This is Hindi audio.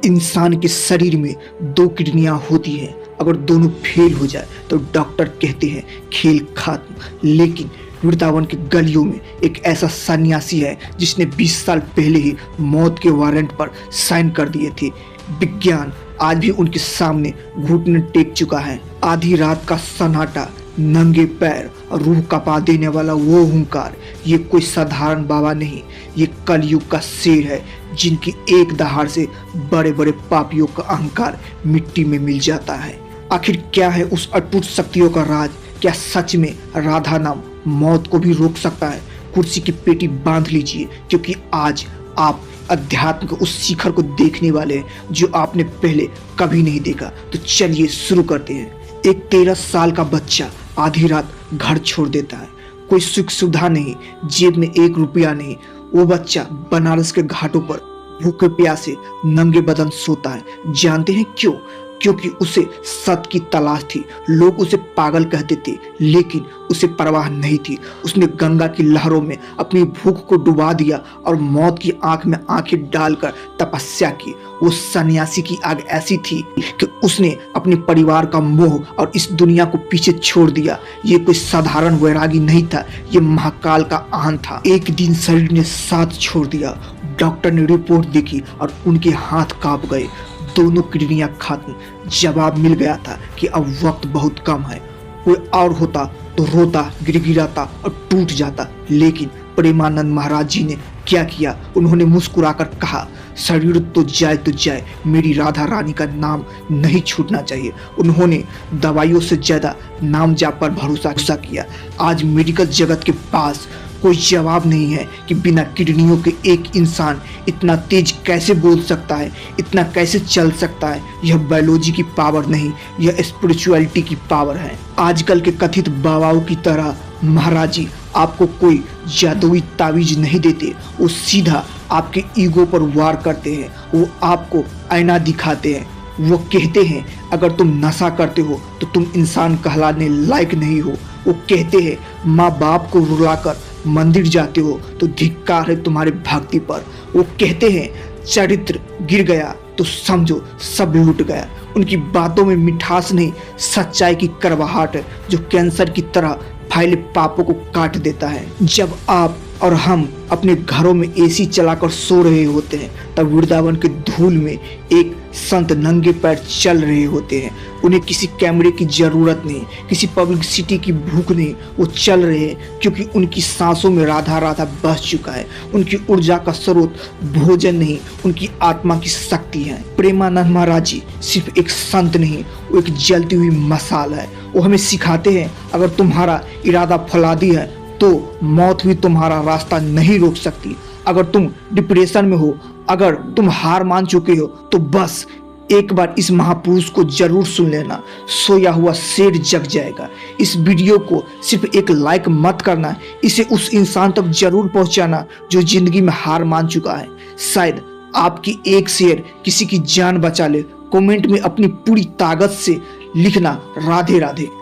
इंसान के शरीर में दो किडनियां होती हैं। अगर दोनों फेल हो जाए तो डॉक्टर कहते हैं खेल खत्म। लेकिन वृंदावन के गलियों में एक ऐसा सन्यासी है जिसने 20 साल पहले ही मौत के वारंट पर साइन कर दिए थे। विज्ञान आज भी उनके सामने घुटने टेक चुका है। आधी रात का सन्नाटा, नंगे पैर और रूह कपा देने वाला वो हुंकार, ये कोई साधारण बाबा नहीं, ये कलयुग का शेर है जिनकी एक दहाड़ से बड़े बड़े पापियों का अहंकार मिट्टी में मिल जाता है। आखिर क्या है उस अटूट शक्तियों का राज? क्या सच में राधा नाम मौत को भी रोक सकता है? कुर्सी की पेटी बांध लीजिए, क्योंकि आज आप अध्यात्म के उस शिखर को देखने वाले हैं जो आपने पहले कभी नहीं देखा। तो चलिए शुरू करते हैं। एक 13 साल का बच्चा आधी रात घर छोड़ देता है। कोई सुख सुविधा नहीं, जेब में 1 रुपया नहीं। वो बच्चा बनारस के घाटों पर भूखे प्यासे नंगे बदन सोता है। जानते हैं क्यों? क्योंकि उसे सत्य की तलाश थी। लोग उसे पागल कहते थे, लेकिन उसे परवाह नहीं थी। उसने गंगा की लहरों में अपनी भूख को डुबा दिया और मौत की आंख में आंखें डालकर तपस्या की। वो सन्यासी की आग ऐसी थी कि उसने अपने परिवार का मोह और इस दुनिया को पीछे छोड़ दिया। ये कोई साधारण वैरागी नहीं था, ये महाकाल का आहन था। एक दिन शरीर ने साथ छोड़ दिया। डॉक्टर ने रिपोर्ट देखी और उनके हाथ कांप गए। दोनों किडनियां खत्म। जवाब मिल गया था कि अब वक्त बहुत कम है। कोई और होता तो रोता, गिड़गिड़ाता और टूट जाता, लेकिन प्रेमानंद महाराज जी ने क्या किया? उन्होंने मुस्कुराकर कहा, शरीर तो जाए, मेरी राधा रानी का नाम नहीं छूटना चाहिए। उन्होंने दवाइयों से ज्यादा नाम जाप पर भरोसा किया। आज मेडिकल जगत के पास कोई जवाब नहीं है कि बिना किडनियों के एक इंसान इतना तेज कैसे बोल सकता है, इतना कैसे चल सकता है। यह बायोलॉजी की पावर नहीं, यह स्पिरिचुअलिटी की पावर है। आजकल के कथित बाबाओं की तरह महाराज जी आपको कोई जादुई तावीज नहीं देते। वो सीधा आपके ईगो पर वार करते हैं। वो आपको आईना दिखाते हैं। वो कहते हैं अगर तुम नशा करते हो तो तुम इंसान कहलाने लायक नहीं हो। वो कहते हैं माँ बाप को रुलाकर मंदिर जाते हो तो धिक्कार है तुम्हारे भक्ति पर। वो कहते हैं चरित्र गिर गया तो समझो सब लूट गया। उनकी बातों में मिठास नहीं, सच्चाई की कड़वाहट है जो कैंसर की तरह फैले पापों को काट देता है। जब आप और हम अपने घरों में एसी चलाकर सो रहे होते हैं, तब वृंदावन के धूल में एक संत नंगे पैर चल रहे होते हैं। उन्हें किसी कैमरे की जरूरत नहीं, किसी पब्लिसिटी की भूख नहीं। वो चल रहे हैं क्योंकि उनकी सांसों में राधा राधा बस चुका है। उनकी ऊर्जा का स्रोत भोजन नहीं, उनकी आत्मा की शक्ति है। प्रेमानंद महाराज जी सिर्फ एक संत नहीं, वो एक जलती हुई मसाल है। वो हमें सिखाते हैं अगर तुम्हारा इरादा फौलादी है तो मौत भी तुम्हारा रास्ता नहीं रोक सकती। अगर तुम डिप्रेशन में हो, अगर तुम हार मान चुके हो, तो बस एक बार इस महापुरुष को जरूर सुन लेना। सोया हुआ शेर जग जाएगा। इस वीडियो को सिर्फ एक लाइक मत करना, इसे उस इंसान तक जरूर पहुंचाना जो जिंदगी में हार मान चुका है। शायद आपकी एक शेयर किसी की जान बचा ले। कमेंट में अपनी पूरी ताकत से लिखना राधे राधे।